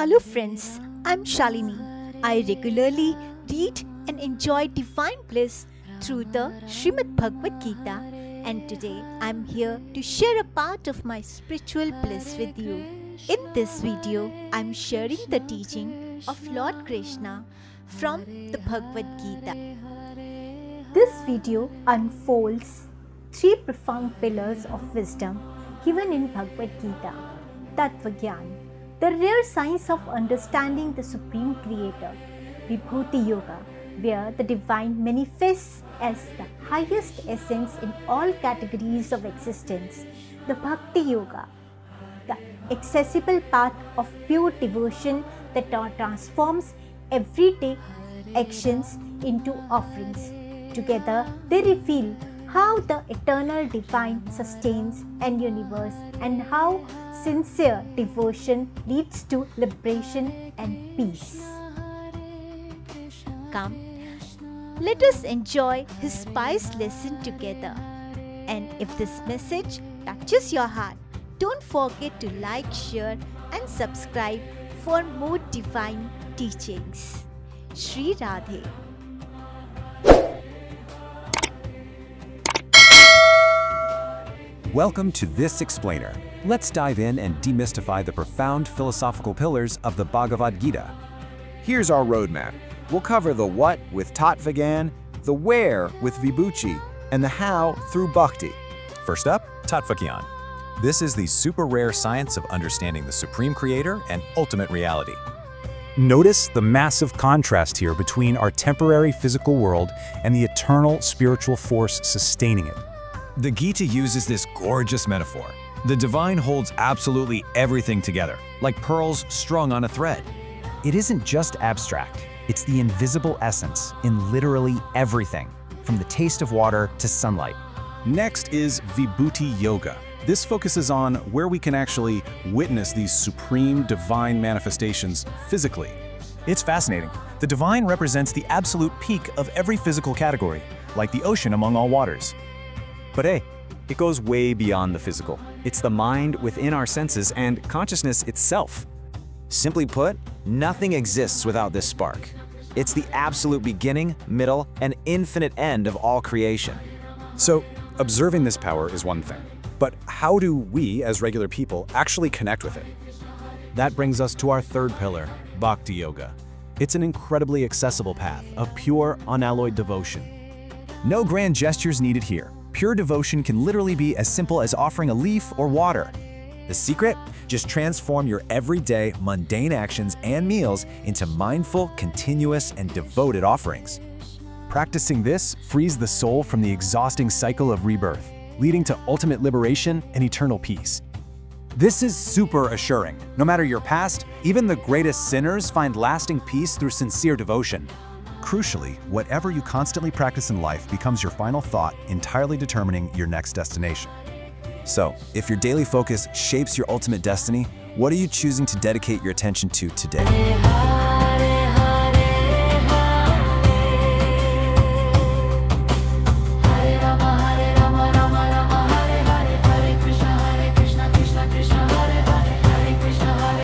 Hello friends, I'm Shalini. I regularly read and enjoy divine bliss through the Srimad Bhagavad Gita, and today I'm here to share a part of my spiritual bliss with you. In this video, I'm sharing the teaching of Lord Krishna from the Bhagavad Gita. This video unfolds three profound pillars of wisdom given in Bhagavad Gita. Tattva, the rare science of understanding the Supreme Creator. Vibhuti Yoga, where the divine manifests as the highest essence in all categories of existence. The Bhakti Yoga, the accessible path of pure devotion that transforms everyday actions into offerings. Together, they reveal how the eternal divine sustains an universe and how sincere devotion leads to liberation and peace. Come, let us enjoy his spice lesson together. And if this message touches your heart, don't forget to like, share and subscribe for more divine teachings. Shri Radhe. Welcome to This Explainer. Let's dive in and demystify the profound philosophical pillars of the Bhagavad Gita. Here's our roadmap. We'll cover the what with Tattva, the where with Vibhuti, and the how through Bhakti. First up, Tattva. This is the super rare science of understanding the Supreme Creator and ultimate reality. Notice the massive contrast here between our temporary physical world and the eternal spiritual force sustaining it. The Gita uses this gorgeous metaphor. The divine holds absolutely everything together, like pearls strung on a thread. It isn't just abstract, it's the invisible essence in literally everything, from the taste of water to sunlight. Next is Vibhuti Yoga. This focuses on where we can actually witness these supreme divine manifestations physically. It's fascinating. The divine represents the absolute peak of every physical category, like the ocean among all waters. But hey, it goes way beyond the physical. It's the mind within our senses and consciousness itself. Simply put, nothing exists without this spark. It's the absolute beginning, middle, and infinite end of all creation. So, observing this power is one thing, but how do we, as regular people, actually connect with it? That brings us to our third pillar, Bhakti Yoga. It's an incredibly accessible path of pure, unalloyed devotion. No grand gestures needed here. Pure devotion can literally be as simple as offering a leaf or water. The secret? Just transform your everyday, mundane actions and meals into mindful, continuous, and devoted offerings. Practicing this frees the soul from the exhausting cycle of rebirth, leading to ultimate liberation and eternal peace. This is super assuring. No matter your past, even the greatest sinners find lasting peace through sincere devotion. Crucially, whatever you constantly practice in life becomes your final thought, entirely determining your next destination. So, if your daily focus shapes your ultimate destiny, what are you choosing to dedicate your attention to today?